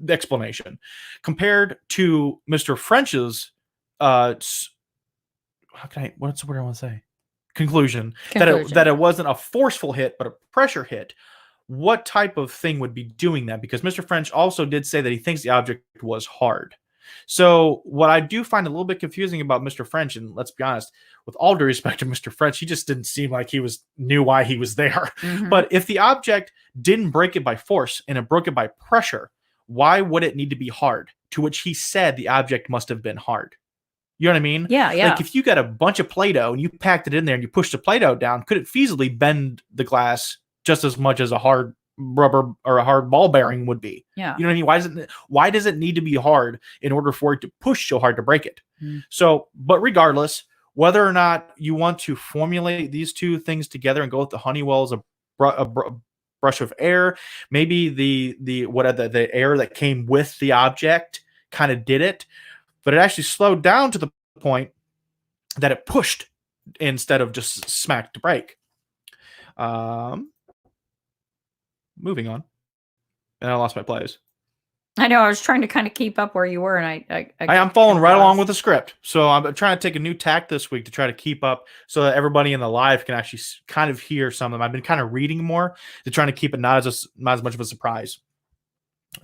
explanation compared to Mr. French's what's the word I want to say? Conclusion. That it wasn't a forceful hit but a pressure hit. What type of thing would be doing that? Because Mr. French also did say that he thinks the object was hard. So what I do find a little bit confusing about Mr. French, and let's be honest, with all due respect to Mr. French, he just didn't seem like he knew why he was there. Mm-hmm. But if the object didn't break it by force and it broke it by pressure, why would it need to be hard? To which he said the object must have been hard. You know what I mean? Yeah, yeah. Like if you got a bunch of Play-Doh and you packed it in there and you pushed the Play-Doh down, could it feasibly bend the glass just as much as a hard rubber or a hard ball bearing would be? Yeah. You know what I mean? Why does it need to be hard in order for it to push so hard to break it? So, but regardless, whether or not you want to formulate these two things together and go with the Honeywell as a brush of air, maybe the air that came with the object kind of did it, but it actually slowed down to the point that it pushed instead of just smacked to break. Moving on. And I lost my place. I know. I was trying to kind of keep up where you were, and I'm following right along with the script. So I'm trying to take a new tack this week to try to keep up so that everybody in the live can actually kind of hear some of them. I've been kind of reading more to try to keep it not as much of a surprise.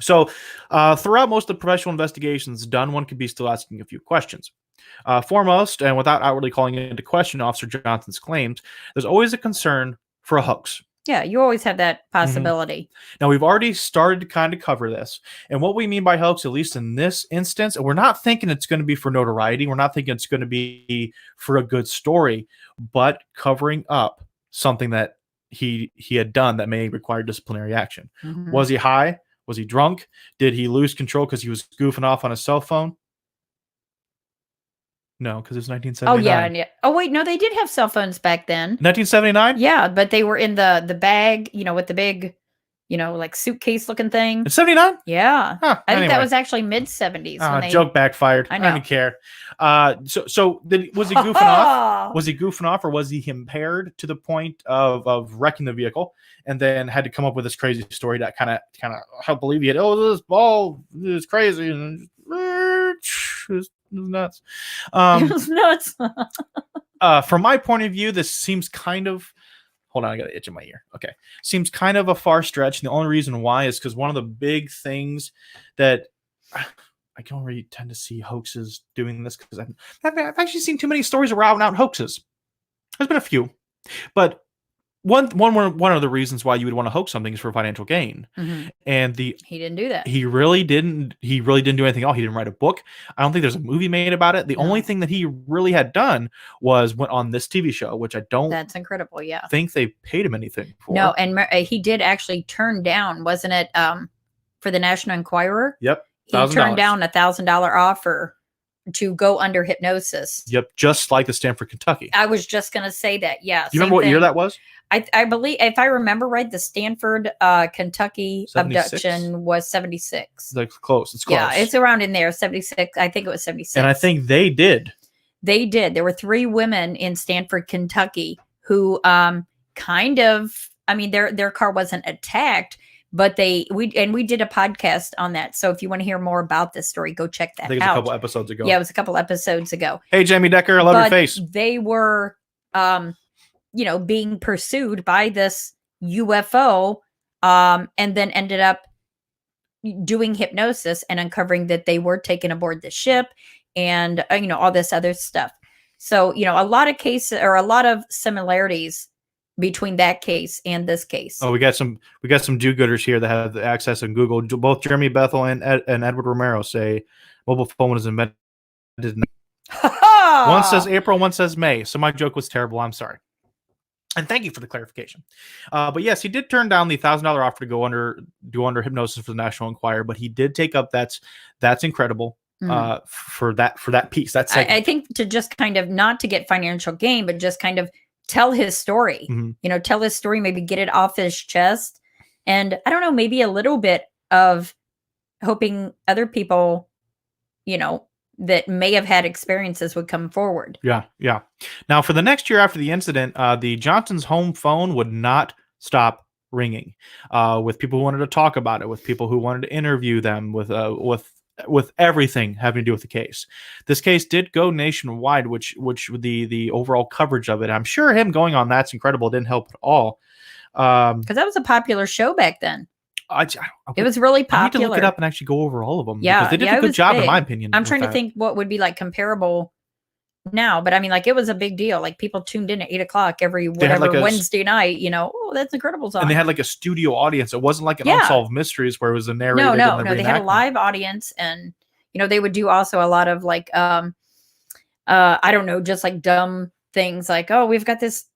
So throughout most of the professional investigations done, one could be still asking a few questions. Foremost, and without outwardly calling into question Officer Johnson's claims, there's always a concern for a hoax. Yeah, you always have that possibility. Now, we've already started to kind of cover this. And what we mean by hoax, at least in this instance, we're not thinking it's going to be for notoriety. We're not thinking it's going to be for a good story, but covering up something that he had done that may require disciplinary action. Mhm. Was he high? Was he drunk? Did he lose control because he was goofing off on his cell phone? No, because it's 1979. Yeah. Oh, wait, no, they did have cell phones back then. 1979? Yeah, but they were in the bag, with the big, like suitcase looking thing. It's 79? Yeah. Huh, I think anyway. that was actually mid-70s. Joke backfired. I know. I didn't care. So was he goofing off? Was he goofing off, or was he impaired to the point of wrecking the vehicle, and then had to come up with this crazy story that kind of helped alleviate? Oh, this ball is crazy and it was nuts. It was nuts. From my point of view, this seems kind of. Hold on, I got an itch in my ear. Okay. Seems kind of a far stretch. And the only reason why is because one of the big things that I don't really tend to see hoaxes doing this, because I've actually seen too many stories around out hoaxes. There's been a few. But one of the reasons why you would want to hoax something is for financial gain. Mhm. And he didn't do that. He really didn't do anything else. He didn't write a book. I don't think there's a movie made about it. The only thing that he really had done was went on this TV show, which I don't. That's incredible. Yeah. Think they paid him anything for. No, and he did actually turn down, wasn't it? For the National Enquirer. Yep. He turned down $1,000 offer to go under hypnosis. Yep, just like the Stanford, Kentucky. I was just going to say that. Yeah. You remember what year that was? I believe, if I remember right, the Stanford, Kentucky 76? Abduction was 76. That's close. It's close. Yeah, it's around in there. 76. I think it was 76. And I think they did. They did. There were 3 women in Stanford, Kentucky who kind of, their car wasn't attacked, but we did a podcast on that. So if you want to hear more about this story, go check that out. I think it was a couple episodes ago. Yeah, it was a couple episodes ago. Hey, Jamie Decker, I love your face. They were, being pursued by this UFO, and then ended up doing hypnosis and uncovering that they were taken aboard the ship and, all this other stuff. So, a lot of cases, or a lot of similarities between that case and this case. Oh, we got some do-gooders here that have access on Google. Both Jeremy Bethel and Edward Romero say mobile phone was invented. One says April, one says May. So my joke was terrible. I'm sorry. And thank you for the clarification. But yes, he did turn down the $1,000 offer to go under hypnosis for the National Enquirer, but he did take up that's incredible. For that piece. That's I think to just kind of not to get financial gain, but just kind of tell his story. Mm-hmm. Tell his story, maybe get it off his chest. And I don't know, maybe a little bit of hoping other people, that may have had experiences would come forward. Yeah. Now, for the next year after the incident, the Johnsons' home phone would not stop ringing, with people who wanted to talk about it, with people who wanted to interview them, with everything having to do with the case. This case did go nationwide, which the overall coverage of it, I'm sure him going on That's Incredible didn't help at all. Because that was a popular show back then. It was really popular. I need to look it up and actually go over all of them. Yeah, because they did a good job, big. in my opinion. I'm trying to think what would be like comparable now, but it was a big deal. Like people tuned in at 8:00 every Wednesday night. Oh, That's Incredible's on. And they had like a studio audience. It wasn't like an Unsolved Mysteries where it was a narrator. No. They had a live audience, and they would do also a lot of like I don't know, just like dumb things like, oh, we've got this.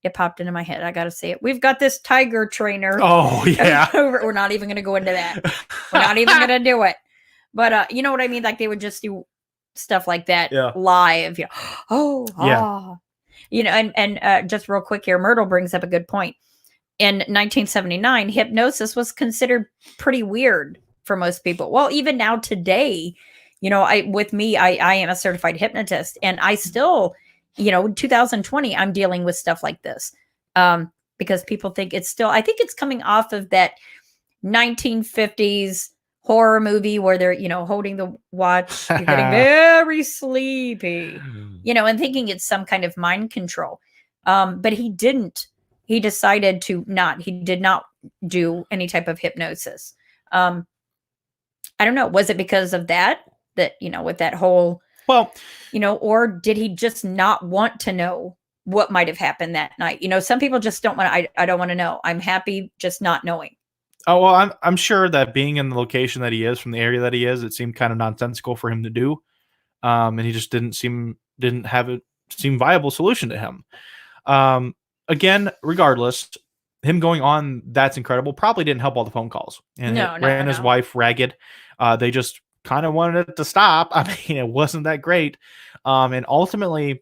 It popped into my head. I got to say it. We've got this tiger trainer. Oh, yeah. We're not even going to go into that. We're not even going to do it. But you know what I mean? Like they would just do stuff like that live. And just real quick here, Myrtle brings up a good point. In 1979, hypnosis was considered pretty weird for most people. Well, even now today, I am a certified hypnotist, and I still, in 2020, I'm dealing with stuff like this, because people think it's still, I think it's coming off of that 1950s horror movie where they're, holding the watch. You're getting very sleepy, and thinking it's some kind of mind control. But he didn't. He decided to not. He did not do any type of hypnosis. I don't know. Was it because of that, with that whole, Well, or did he just not want to know what might have happened that night? Some people just don't want to, I don't want to know. I'm happy just not knowing. oh well, I'm sure that being in the location that he is, from the area that he is, it seemed kind of nonsensical for him to do, and he just didn't have a seem viable solution to him. Again, regardless, him going on That's Incredible probably didn't help all the phone calls, and it ran his wife ragged. They just kind of wanted it to stop. I mean, it wasn't that great, and ultimately,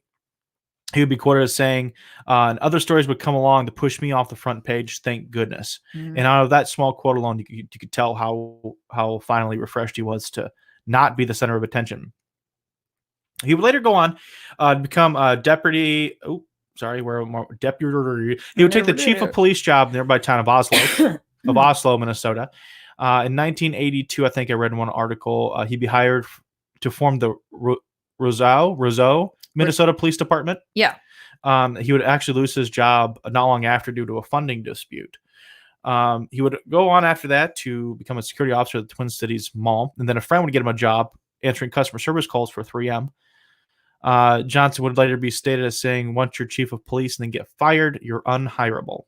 he would be quoted as saying, and other stories would come along to push me off the front page. Thank goodness. And out of that small quote alone, you could tell how finally refreshed he was to not be the center of attention. He would later go on to become a deputy. Oh, sorry, deputy. He would take the chief of police job in the nearby town of Oslo, Minnesota. In 1982, I think I read in one article, he'd be hired to form the Roseau, Minnesota Police Department. Yeah. He would actually lose his job not long after due to a funding dispute. He would go on after that to become a security officer at the Twin Cities Mall, and then a friend would get him a job answering customer service calls for 3M. Johnson would later be stated as saying, once you're chief of police and then get fired, you're unhireable,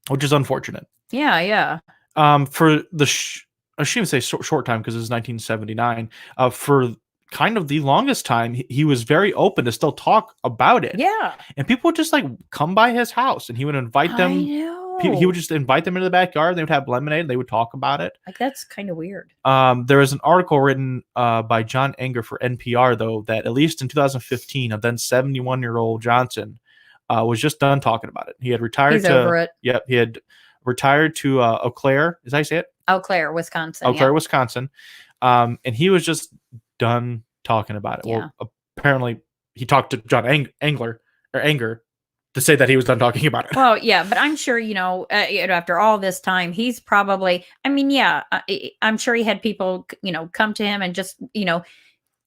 which is unfortunate. Yeah. For the, I shouldn't say short time because it was 1979, for kind of the longest time, he was very open to still talk about it. Yeah. And people would just like come by his house and he would invite them. I know. He would just invite them into the backyard. They would have lemonade. And they would talk about it. Like, that's kind of weird. There was an article written by John Enger for NPR, though, that at least in 2015, a then 71-year-old Johnson was just done talking about it. He had retired. He's over it. Yep. He had retired to Eau Claire. Is that how you say it? Eau Claire, Wisconsin. Eau Claire, Wisconsin. And he was just done talking about it. Yeah. Well, apparently he talked to John Enger to say that he was done talking about it. Well, yeah, but I'm sure, after all this time, he's probably, I'm sure he had people, come to him and just,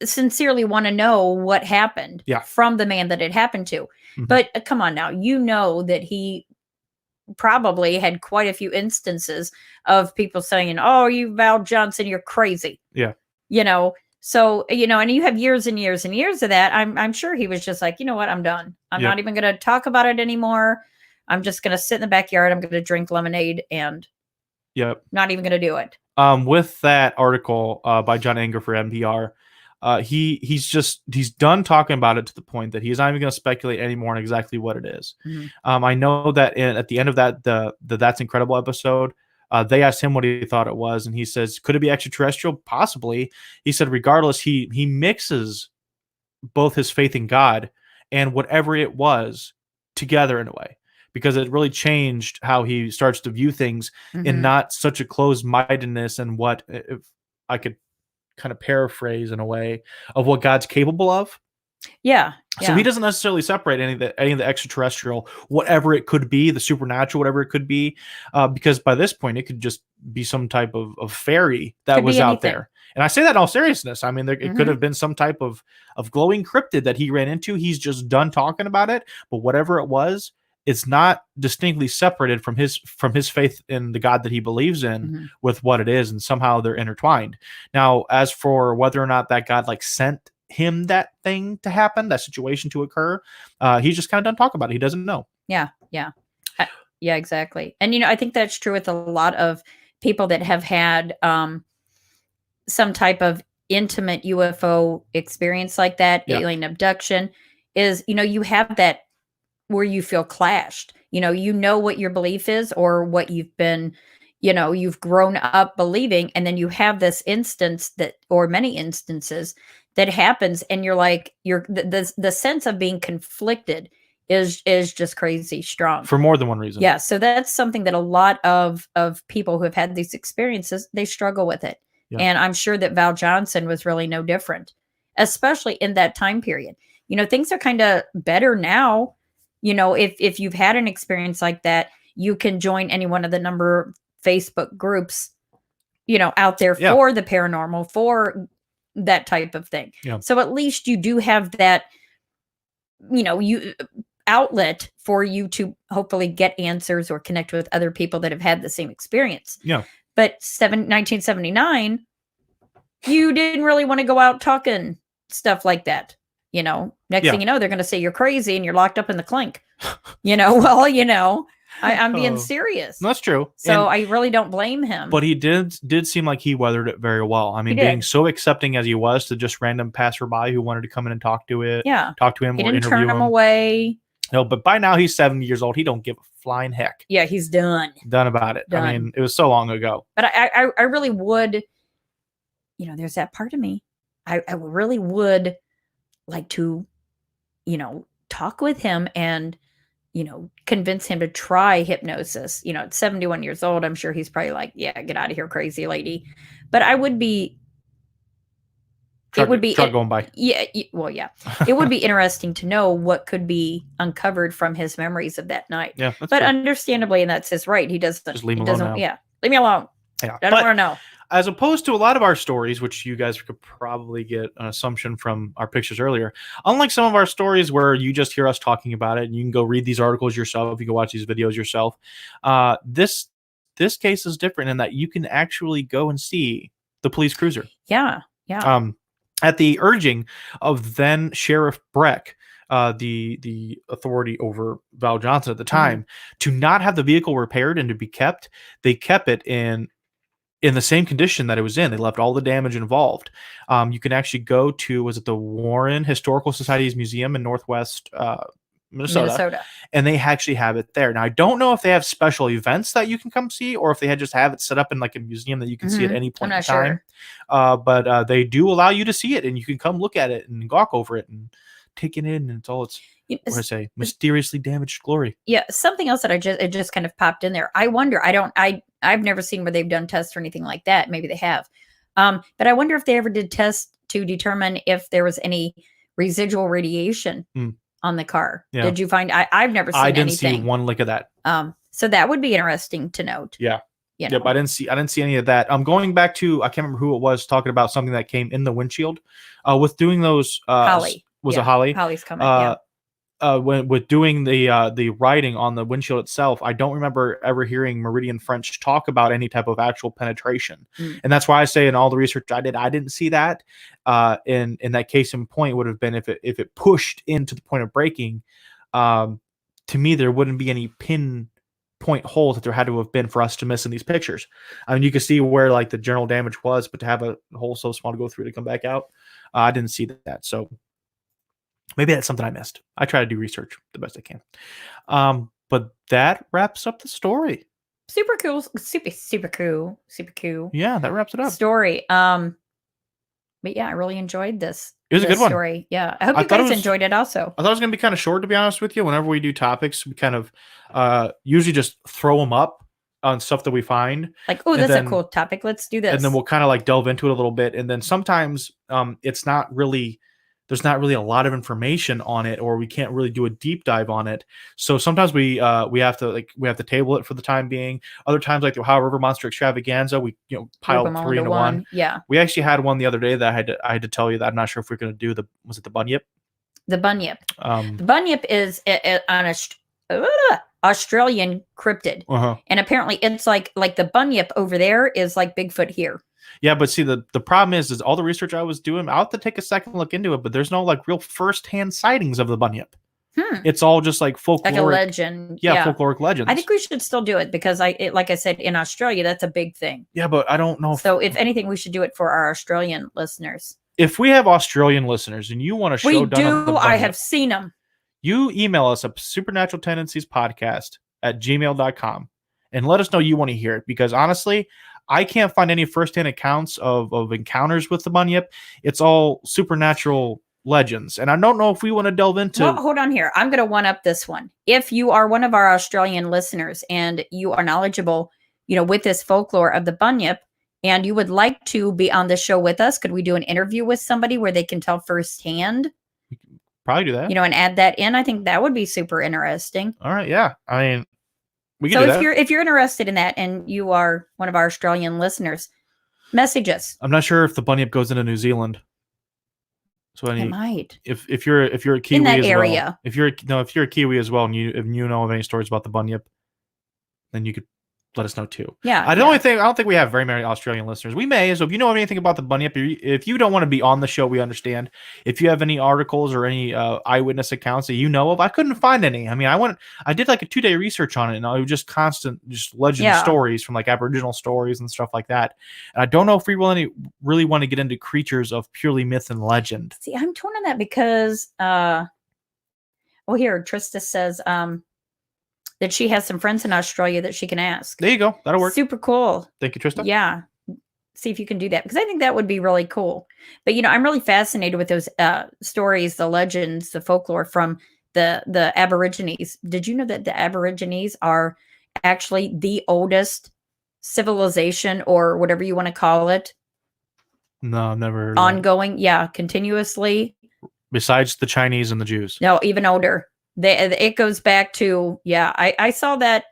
sincerely want to know what happened from the man that it happened to. Mm-hmm. But come on now, that he probably had quite a few instances of people saying, oh, you Val Johnson, you're crazy. Yeah. So, and you have years and years and years of that. I'm sure he was just like, you know what? I'm done. I'm not even going to talk about it anymore. I'm just going to sit in the backyard. I'm going to drink lemonade and not even going to do it. With that article by John Enger for NPR, he's done talking about it to the point that he's not even going to speculate anymore on exactly what it is. Mm-hmm. I know that at the end of that, the That's Incredible episode, they asked him what he thought it was, and he says, could it be extraterrestrial? Possibly. He said, regardless, he mixes both his faith in God and whatever it was together in a way, because it really changed how he starts to view things in not such a closed-mindedness and what, if I could kind of paraphrase in a way, of what God's capable of. Yeah. So he doesn't necessarily separate any of the extraterrestrial, whatever it could be, the supernatural, whatever it could be, because by this point it could just be some type of fairy that was out there. And I say that in all seriousness. I mean, it could have been some type of glowing cryptid that he ran into. He's just done talking about it, but whatever it was, it's not distinctly separated from his faith in the God that he believes in with what it is, and somehow they're intertwined. Now, as for whether or not that God sent him that thing to happen, that situation to occur, he's just kind of done talking about it. He doesn't know. Yeah, exactly. And I think that's true with a lot of people that have had some type of intimate UFO experience like that, alien abduction, is you have that where you feel clashed. What your belief is, or what you've been, you've grown up believing, and then you have this instance or many instances that happens, and you're like, the sense of being conflicted is just crazy strong for more than one reason. Yeah. So that's something that a lot of people who have had these experiences, they struggle with it. Yeah. And I'm sure that Val Johnson was really no different, especially in that time period. Things are kind of better now. If you've had an experience like that, you can join any one of the number Facebook groups, out there Yeah. for the paranormal, for that type of thing. Yeah. So at least you do have that, you outlet for you to hopefully get answers or connect with other people that have had the same experience. Yeah. But 1979, you didn't really want to go out talking stuff like that. Next thing you know, they're going to say you're crazy and you're locked up in the clink. I'm being serious. That's true. So I really don't blame him. But he did seem like he weathered it very well. I mean, being so accepting as he was to just random passerby who wanted to come in and talk to him. He didn't turn him away. No, but by now he's 70 years old. He don't give a flying heck. Yeah, he's done. Done about it. Done. I mean, it was so long ago. But I really would, there's that part of me. I really would like to, talk with him and, convince him to try hypnosis. At 71 years old, I'm sure he's probably like, yeah, get out of here, crazy lady. But I would be, Truck going by. Yeah. Well, yeah. It would be interesting to know what could be uncovered from his memories of that night. Yeah. But understandably, and that's his right. He doesn't. Just leave him alone now. Yeah. Leave me alone. Yeah. I don't want to know. As opposed to a lot of our stories, which you guys could probably get an assumption from our pictures earlier, unlike some of our stories where you just hear us talking about it and you can go read these articles yourself, you can watch these videos yourself, this case is different in that you can actually go and see the police cruiser. Yeah. At the urging of then Sheriff Breck, the authority over Val Johnson at the time, to not have the vehicle repaired and to be kept, they kept it in the same condition that it was in. They left all the damage involved. You can actually go to, was it the Warren Historical Society's museum in Northwest Minnesota, and they actually have it there. Now, I don't know if they have special events that you can come see, or if they had just have it set up in like a museum that you can see at any point in time. But they do allow you to see it, and you can come look at it and gawk over it and take it in, and it's all its mysteriously damaged glory. Yeah, something else that it just kind of popped in there. I wonder. I've never seen where they've done tests or anything like that. Maybe they have, but I wonder if they ever did tests to determine if there was any residual radiation on the car. Yeah. Did you find? I've never seen. I didn't anything. see one lick of that. So that would be interesting to note. Yeah. Yep, I didn't see any of that. Going back to, I can't remember who it was talking about something that came in the windshield. With doing those, Holly. Was it Holly? Holly's coming. With doing the writing on the windshield itself, I don't remember ever hearing Meridian French talk about any type of actual penetration, and that's why I say in all the research I did, I didn't see that. In that case in point would have been if it pushed into the point of breaking. To me, there wouldn't be any pinpoint hole that there had to have been for us to miss in these pictures. I mean, you can see where like the general damage was, but to have a hole so small to go through to come back out, I didn't see that. So maybe that's something I missed. I try to do research the best I can. But that wraps up the story. Super cool. Super cool. Yeah, that wraps it up. Story. But yeah, I really enjoyed this. It was a good story. One. Yeah. I hope you guys enjoyed it also. I thought it was going to be kind of short, to be honest with you. Whenever we do topics, we kind of usually just throw them up on stuff that we find. Like, oh, that's a cool topic. Let's do this. And then we'll kind of like delve into it a little bit. And then sometimes it's not really, there's not really a lot of information on it, or we can't really do a deep dive on it. So sometimes we have to table it for the time being. Other times, like the Ohio River Monster Extravaganza, we piled 3 into one. Yeah. We actually had one the other day that I had to tell you that I'm not sure if we're going to do was it the Bunyip? The Bunyip. The Bunyip is on a Australian cryptid, and apparently it's like the Bunyip over there is like Bigfoot here. Yeah, but see, the problem is all the research I was doing, I'll have to take a second look into it, but there's no like real first-hand sightings of the Bunyip. It's all just like folkloric. Like a legend. Yeah, folkloric legends. I think we should still do it because like I said, in Australia, that's a big thing. Yeah, but I don't know. So if anything, we should do it for our Australian listeners. If we have Australian listeners and you want to show done on the Bunyip, I have seen them. You email us at Supernatural Tendencies Podcast at gmail.com and let us know you want to hear it, because honestly, I can't find any firsthand accounts of encounters with the Bunyip. It's all supernatural legends, and I don't know if we want to delve into. Well, hold on here. I'm going to one up this one. If you are one of our Australian listeners and you are knowledgeable, with this folklore of the Bunyip, and you would like to be on the show with us, could we do an interview with somebody where they can tell firsthand? We can probably do that. And add that in. I think that would be super interesting. All right, yeah. I mean, We can So do that. if you're interested in that and you are one of our Australian listeners, message us. I'm not sure if the bunyip goes into New Zealand. So It might. if you're a Kiwi In that as area. well, if you're a Kiwi as well, and if you know of any stories about the bunyip, then you could let us know too. Yeah. I don't think we have very many Australian listeners. We may, so if you know anything about the bunyip, if you don't want to be on the show, we understand. If you have any articles or any eyewitness accounts that you know of, I couldn't find any. I mean, I did like a 2-day research on it, and it was just constant, just legend stories from like Aboriginal stories and stuff like that. And I don't know if we really want to get into creatures of purely myth and legend. See, I'm torn on that because, here Trista says, that she has some friends in Australia that she can ask. There you go. That'll work. Super cool. Thank you, Trista. Yeah. See if you can do that, because I think that would be really cool. But, I'm really fascinated with those stories, the legends, the folklore from the Aborigines. Did you know that the Aborigines are actually the oldest civilization, or whatever you want to call it? No, I've never heard ongoing. Of that. Yeah. Continuously. Besides the Chinese and the Jews. No, even older. It goes back to, I saw that.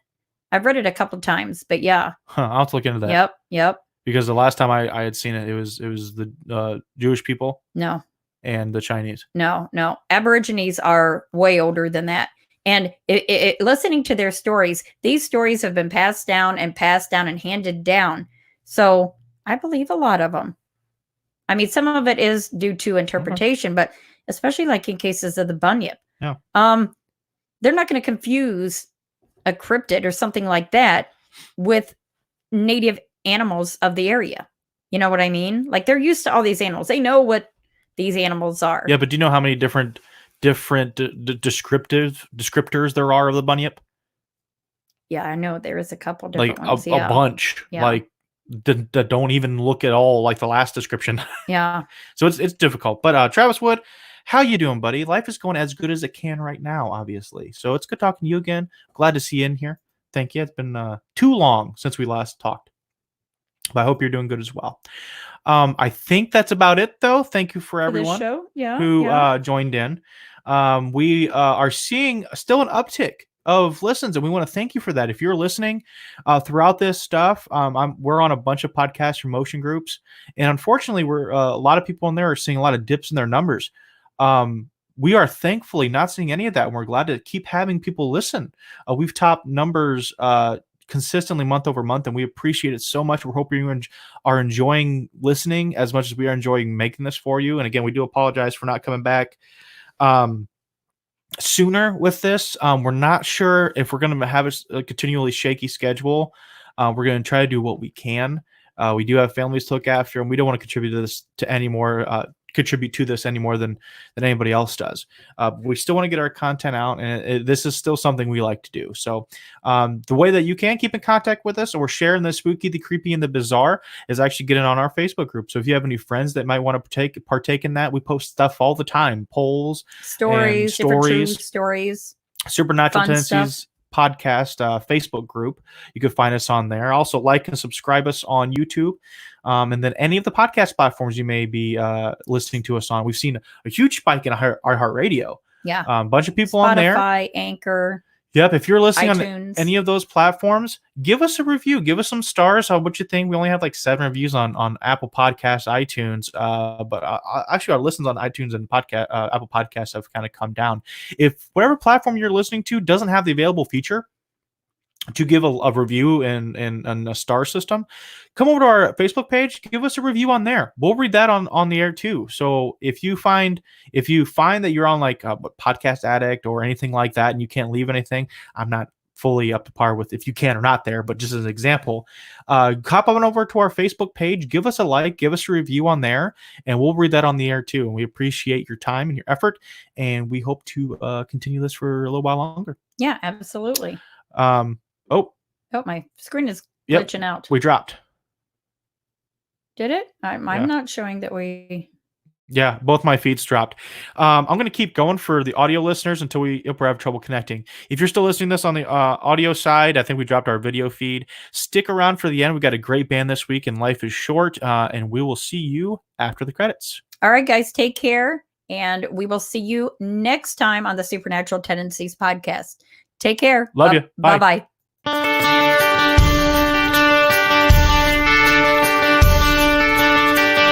I've read it a couple times, but yeah. Huh, I'll have to look into that. Yep. Because the last time I had seen it, it was the Jewish people. No. And the Chinese. No. Aborigines are way older than that. And listening to their stories, these stories have been passed down and handed down. So I believe a lot of them. I mean, some of it is due to interpretation, but especially like in cases of the bunyip. Yeah. They're not going to confuse a cryptid or something like that with native animals of the area. You know what I mean? Like, they're used to all these animals. They know what these animals are. Yeah, but do you know how many different descriptors there are of the bunyip? Yeah, I know there is a couple different ones. A bunch. Yeah. Like that don't even look at all like the last description. Yeah. So it's difficult. But Travis Wood, how you doing, buddy? Life is going as good as it can right now, obviously. So it's good talking to you again. Glad to see you in here. Thank you. It's been too long since we last talked. But I hope you're doing good as well. I think that's about it, though. Thank you for everyone who joined in. We are seeing still an uptick of listens, and we want to thank you for that. If you're listening throughout this stuff, we're on a bunch of podcast promotion groups, and unfortunately, we're a lot of people in there are seeing a lot of dips in their numbers. We are thankfully not seeing any of that, and we're glad to keep having people listen. We've topped numbers consistently month over month, and we appreciate it so much. We're hoping you are enjoying listening as much as we are enjoying making this for you. And again, we do apologize for not coming back sooner with this. We're not sure if we're going to have a continually shaky schedule. We're going to try to do what we can. We do have families to look after, and we don't want to contribute to this any more than anybody else does. We still want to get our content out, and this is still something we like to do. So the way that you can keep in contact with us or sharing the spooky, the creepy, and the bizarre is actually getting on our Facebook group. So if you have any friends that might want to partake in that, we post stuff all the time, polls, stories, Supernatural Tendencies Podcast Facebook group. You can find us on there. Also, like and subscribe us on YouTube. And then any of the podcast platforms you may be listening to us on. We've seen a huge spike in our iHeartRadio. Yeah. A bunch of people Spotify, on there. Spotify, Anchor. Yep. If you're listening iTunes. On any of those platforms, give us a review. Give us some stars on what you think. We only have like 7 reviews on Apple Podcasts, iTunes. But actually, our listens on iTunes and Apple Podcasts have kind of come down. If whatever platform you're listening to doesn't have the available feature to give a review and a star system, come over to our Facebook page, give us a review on there. We'll read that on the air too. So if you find that you're on like a Podcast Addict or anything like that and you can't leave anything, I'm not fully up to par with if you can or not there, but just as an example, hop on over to our Facebook page, give us a like, give us a review on there, and we'll read that on the air too. And we appreciate your time and your effort, and we hope to continue this for a little while longer. Yeah, absolutely. Oh, my screen is glitching out. We dropped. Did it? I'm not showing that we... Yeah, both my feeds dropped. I'm going to keep going for the audio listeners until we have trouble connecting. If you're still listening to this on the audio side, I think we dropped our video feed. Stick around for the end. We got a great band this week, and life is short, and we will see you after the credits. All right, guys, take care, and we will see you next time on the Supernatural Tendencies Podcast. Take care. Love you. Bye. Bye-bye. Bye.